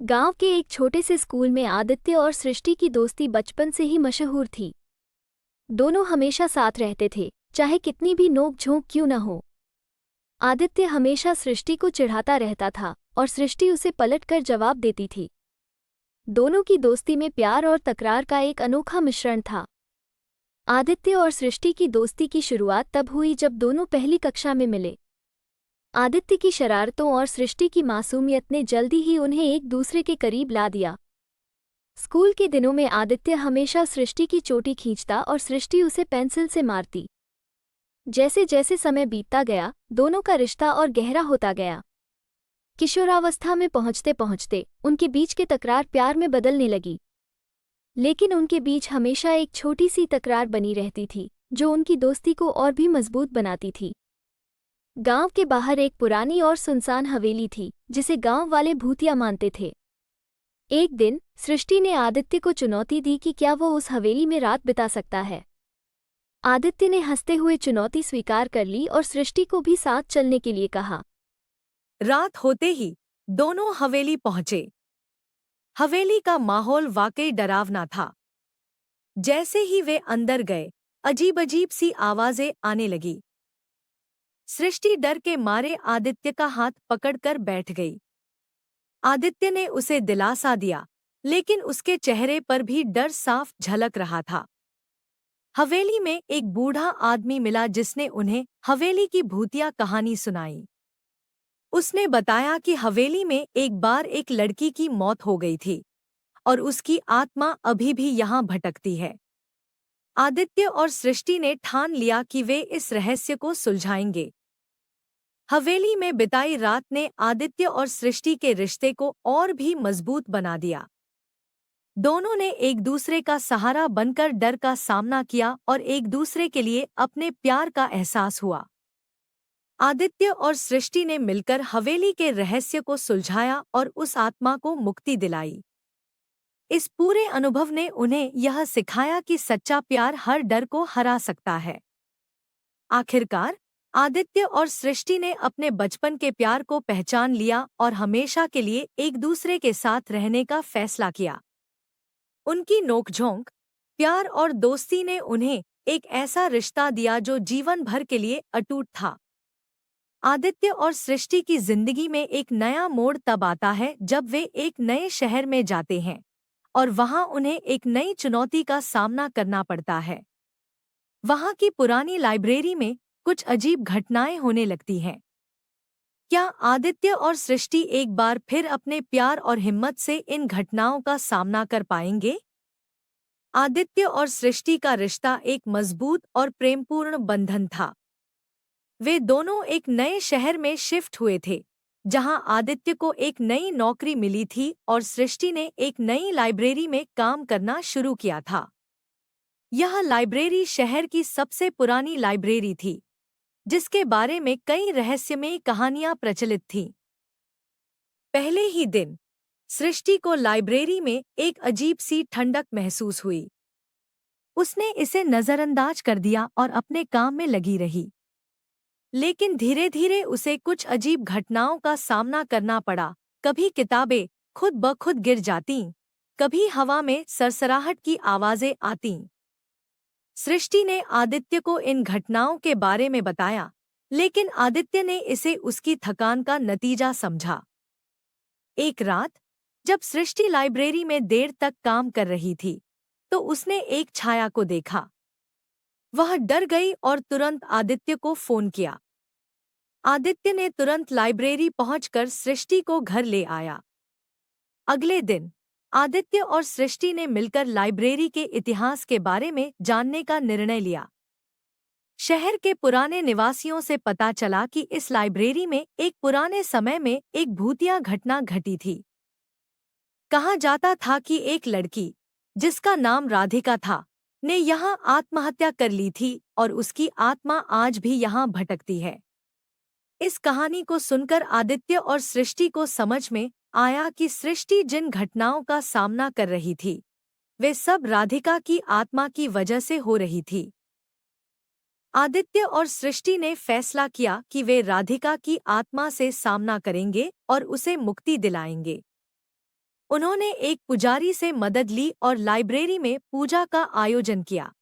गांव के एक छोटे से स्कूल में आदित्य और सृष्टि की दोस्ती बचपन से ही मशहूर थी। दोनों हमेशा साथ रहते थे, चाहे कितनी भी नोक-झोंक क्यों न हो। आदित्य हमेशा सृष्टि को चिढ़ाता रहता था और सृष्टि उसे पलटकर जवाब देती थी। दोनों की दोस्ती में प्यार और तकरार का एक अनोखा मिश्रण था। आदित्य और सृष्टि की दोस्ती की शुरुआत तब हुई जब दोनों पहली कक्षा में मिले। आदित्य की शरारतों और सृष्टि की मासूमियत ने जल्दी ही उन्हें एक दूसरे के करीब ला दिया। स्कूल के दिनों में आदित्य हमेशा सृष्टि की चोटी खींचता और सृष्टि उसे पेंसिल से मारती। जैसे जैसे समय बीतता गया, दोनों का रिश्ता और गहरा होता गया। किशोरावस्था में पहुंचते पहुंचते उनके बीच के तकरार प्यार में बदलने लगी। लेकिन उनके बीच हमेशा एक छोटी सी तकरार बनी रहती थी, जो उनकी दोस्ती को और भी मजबूत बनाती थी। गांव के बाहर एक पुरानी और सुनसान हवेली थी, जिसे गांव वाले भूतिया मानते थे। एक दिन सृष्टि ने आदित्य को चुनौती दी कि क्या वो उस हवेली में रात बिता सकता है। आदित्य ने हंसते हुए चुनौती स्वीकार कर ली और सृष्टि को भी साथ चलने के लिए कहा। रात होते ही दोनों हवेली पहुंचे। हवेली का माहौल वाकई डरावना था। जैसे ही वे अंदर गए, अजीब अजीब सी आवाजें आने लगी। सृष्टि डर के मारे आदित्य का हाथ पकड़कर बैठ गई। आदित्य ने उसे दिलासा दिया, लेकिन उसके चेहरे पर भी डर साफ झलक रहा था। हवेली में एक बूढ़ा आदमी मिला जिसने उन्हें हवेली की भूतिया कहानी सुनाई। उसने बताया कि हवेली में एक बार एक लड़की की मौत हो गई थी और उसकी आत्मा अभी भी यहाँ भटकती है। आदित्य और सृष्टि ने ठान लिया कि वे इस रहस्य को सुलझाएंगे। हवेली में बिताई रात ने आदित्य और सृष्टि के रिश्ते को और भी मजबूत बना दिया। दोनों ने एक दूसरे का सहारा बनकर डर का सामना किया और एक दूसरे के लिए अपने प्यार का एहसास हुआ। आदित्य और सृष्टि ने मिलकर हवेली के रहस्य को सुलझाया और उस आत्मा को मुक्ति दिलाई। इस पूरे अनुभव ने उन्हें यह सिखाया कि सच्चा प्यार हर डर को हरा सकता है। आखिरकार आदित्य और सृष्टि ने अपने बचपन के प्यार को पहचान लिया और हमेशा के लिए एक दूसरे के साथ रहने का फैसला किया। उनकी नोकझोंक, प्यार और दोस्ती ने उन्हें एक ऐसा रिश्ता दिया जो जीवन भर के लिए अटूट था। आदित्य और सृष्टि की जिंदगी में एक नया मोड़ तब आता है जब वे एक नए शहर में जाते हैं और वहां उन्हें एक नई चुनौती का सामना करना पड़ता है। वहां की पुरानी लाइब्रेरी में कुछ अजीब घटनाएं होने लगती हैं। क्या आदित्य और सृष्टि एक बार फिर अपने प्यार और हिम्मत से इन घटनाओं का सामना कर पाएंगे? आदित्य और सृष्टि का रिश्ता एक मजबूत और प्रेमपूर्ण बंधन था। वे दोनों एक नए शहर में शिफ्ट हुए थे, जहां आदित्य को एक नई नौकरी मिली थी और सृष्टि ने एक नई लाइब्रेरी में काम करना शुरू किया था। यह लाइब्रेरी शहर की सबसे पुरानी लाइब्रेरी थी, जिसके बारे में कई रहस्यमयी कहानियां प्रचलित थीं। पहले ही दिन सृष्टि को लाइब्रेरी में एक अजीब सी ठंडक महसूस हुई। उसने इसे नजरअंदाज कर दिया और अपने काम में लगी रही। लेकिन धीरे धीरे उसे कुछ अजीब घटनाओं का सामना करना पड़ा। कभी किताबें खुद ब खुद गिर जातीं, कभी हवा में सरसराहट की आवाजें आतीं। सृष्टि ने आदित्य को इन घटनाओं के बारे में बताया, लेकिन आदित्य ने इसे उसकी थकान का नतीजा समझा। एक रात जब सृष्टि लाइब्रेरी में देर तक काम कर रही थी, तो उसने एक छाया को देखा। वह डर गई और तुरंत आदित्य को फोन किया। आदित्य ने तुरंत लाइब्रेरी पहुंचकर सृष्टि को घर ले आया। अगले दिन आदित्य और सृष्टि ने मिलकर लाइब्रेरी के इतिहास के बारे में जानने का निर्णय लिया। शहर के पुराने निवासियों से पता चला कि इस लाइब्रेरी में एक पुराने समय में एक भूतिया घटना घटी थी। कहा जाता था कि एक लड़की, जिसका नाम राधिका था, ने यहाँ आत्महत्या कर ली थी और उसकी आत्मा आज भी यहाँ भटकती है। इस कहानी को सुनकर आदित्य और सृष्टि को समझ में आया कि सृष्टि जिन घटनाओं का सामना कर रही थी, वे सब राधिका की आत्मा की वजह से हो रही थी। आदित्य और सृष्टि ने फैसला किया कि वे राधिका की आत्मा से सामना करेंगे और उसे मुक्ति दिलाएंगे। उन्होंने एक पुजारी से मदद ली और लाइब्रेरी में पूजा का आयोजन किया।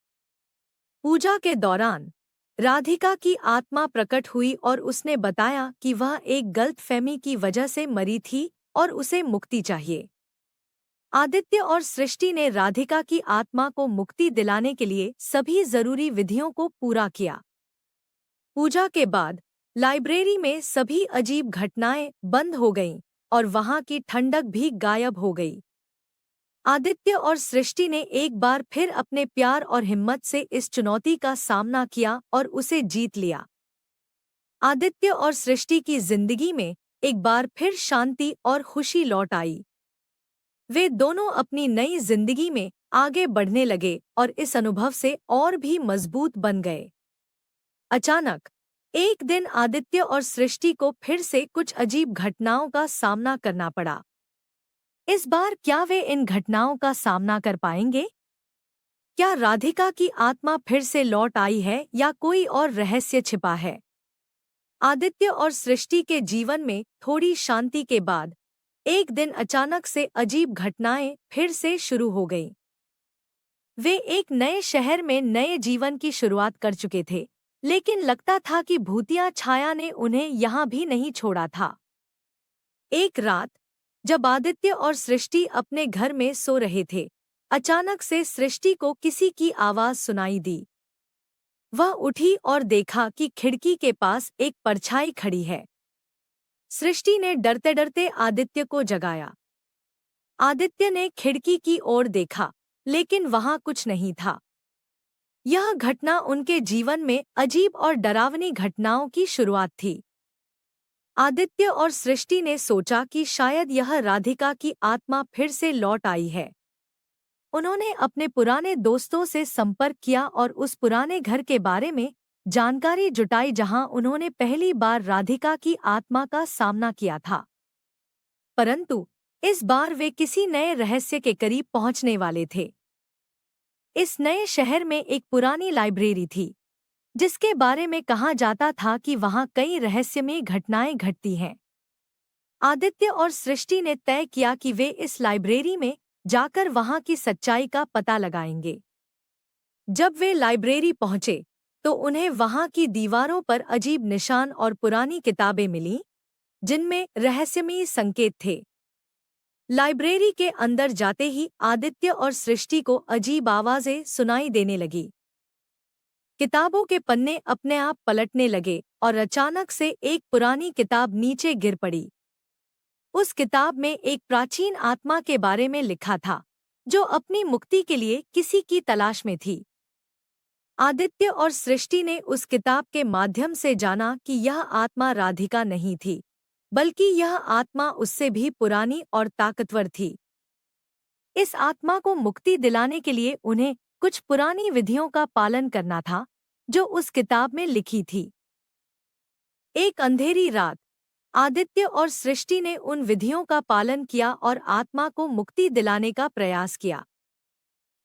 पूजा के दौरान राधिका की आत्मा प्रकट हुई और उसने बताया कि वह एक गलतफहमी की वजह से मरी थी और उसे मुक्ति चाहिए। आदित्य और सृष्टि ने राधिका की आत्मा को मुक्ति दिलाने के लिए सभी जरूरी विधियों को पूरा किया। पूजा के बाद लाइब्रेरी में सभी अजीब घटनाएं बंद हो गईं और वहां की ठंडक भी गायब हो गई। आदित्य और सृष्टि ने एक बार फिर अपने प्यार और हिम्मत से इस चुनौती का सामना किया और उसे जीत लिया। आदित्य और सृष्टि की जिंदगी में एक बार फिर शांति और खुशी लौट आई। वे दोनों अपनी नई जिंदगी में आगे बढ़ने लगे और इस अनुभव से और भी मजबूत बन गए। अचानक एक दिन आदित्य और सृष्टि को फिर से कुछ अजीब घटनाओं का सामना करना पड़ा। इस बार क्या वे इन घटनाओं का सामना कर पाएंगे? क्या राधिका की आत्मा फिर से लौट आई है या कोई और रहस्य छिपा है? आदित्य और सृष्टि के जीवन में थोड़ी शांति के बाद एक दिन अचानक से अजीब घटनाएं फिर से शुरू हो गईं। वे एक नए शहर में नए जीवन की शुरुआत कर चुके थे, लेकिन लगता था कि भूतिया छाया ने उन्हें यहाँ भी नहीं छोड़ा था। एक रात जब आदित्य और सृष्टि अपने घर में सो रहे थे, अचानक से सृष्टि को किसी की आवाज सुनाई दी। वह उठी और देखा कि खिड़की के पास एक परछाई खड़ी है। सृष्टि ने डरते डरते आदित्य को जगाया। आदित्य ने खिड़की की ओर देखा, लेकिन वहां कुछ नहीं था। यह घटना उनके जीवन में अजीब और डरावनी घटनाओं की शुरुआत थी। आदित्य और सृष्टि ने सोचा कि शायद यह राधिका की आत्मा फिर से लौट आई है। उन्होंने अपने पुराने दोस्तों से संपर्क किया और उस पुराने घर के बारे में जानकारी जुटाई जहां उन्होंने पहली बार राधिका की आत्मा का सामना किया था। परंतु इस बार वे किसी नए रहस्य के करीब पहुंचने वाले थे। इस नए शहर में एक पुरानी लाइब्रेरी थी, जिसके बारे में कहा जाता था कि वहां कई रहस्यमय घटनाएं घटती हैं। आदित्य और सृष्टि ने तय किया कि वे इस लाइब्रेरी में जाकर वहां की सच्चाई का पता लगाएंगे। जब वे लाइब्रेरी पहुंचे तो उन्हें वहां की दीवारों पर अजीब निशान और पुरानी किताबें मिलीं, जिनमें रहस्यमय संकेत थे। लाइब्रेरी के अंदर जाते ही आदित्य और सृष्टि को अजीब आवाजें सुनाई देने लगी। किताबों के पन्ने अपने आप पलटने लगे और अचानक से एक पुरानी किताब नीचे गिर पड़ी। उस किताब में एक प्राचीन आत्मा के बारे में लिखा था, जो अपनी मुक्ति के लिए किसी की तलाश में थी। आदित्य और सृष्टि ने उस किताब के माध्यम से जाना कि यह आत्मा राधिका नहीं थी, बल्कि यह आत्मा उससे भी पुरानी और ताकतवर थी। इस आत्मा को मुक्ति दिलाने के लिए उन्हें कुछ पुरानी विधियों का पालन करना था, जो उस किताब में लिखी थी। एक अंधेरी रात आदित्य और सृष्टि ने उन विधियों का पालन किया और आत्मा को मुक्ति दिलाने का प्रयास किया।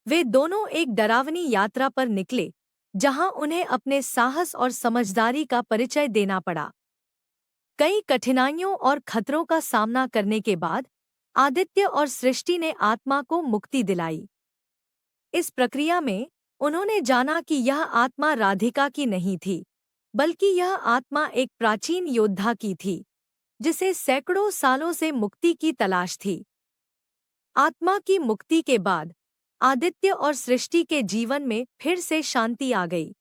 वे दोनों एक डरावनी यात्रा पर निकले, जहां उन्हें अपने साहस और समझदारी का परिचय देना पड़ा। कई कठिनाइयों और खतरों का सामना करने के बाद आदित्य और सृष्टि ने आत्मा को मुक्ति दिलाई। इस प्रक्रिया में उन्होंने जाना कि यह आत्मा राधिका की नहीं थी, बल्कि यह आत्मा एक प्राचीन योद्धा की थी, जिसे सैकड़ों सालों से मुक्ति की तलाश थी। आत्मा की मुक्ति के बाद आदित्य और सृष्टि के जीवन में फिर से शांति आ गई।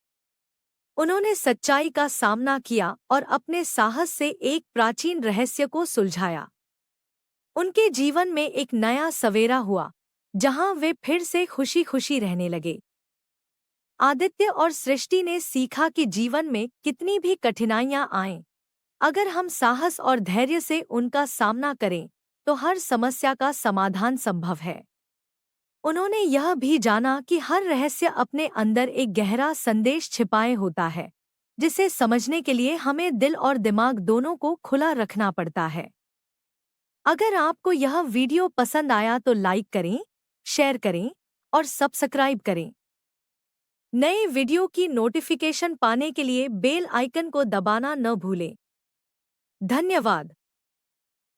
उन्होंने सच्चाई का सामना किया और अपने साहस से एक प्राचीन रहस्य को सुलझाया। उनके जीवन में एक नया सवेरा हुआ, जहां वे फिर से खुशी खुशी रहने लगे। आदित्य और सृष्टि ने सीखा कि जीवन में कितनी भी कठिनाइयां आएं, अगर हम साहस और धैर्य से उनका सामना करें तो हर समस्या का समाधान संभव है। उन्होंने यह भी जाना कि हर रहस्य अपने अंदर एक गहरा संदेश छिपाए होता है, जिसे समझने के लिए हमें दिल और दिमाग दोनों को खुला रखना पड़ता है। अगर आपको यह वीडियो पसंद आया तो लाइक करें, शेयर करें और सब्सक्राइब करें। नए वीडियो की नोटिफिकेशन पाने के लिए बेल आइकन को दबाना न भूलें। धन्यवाद।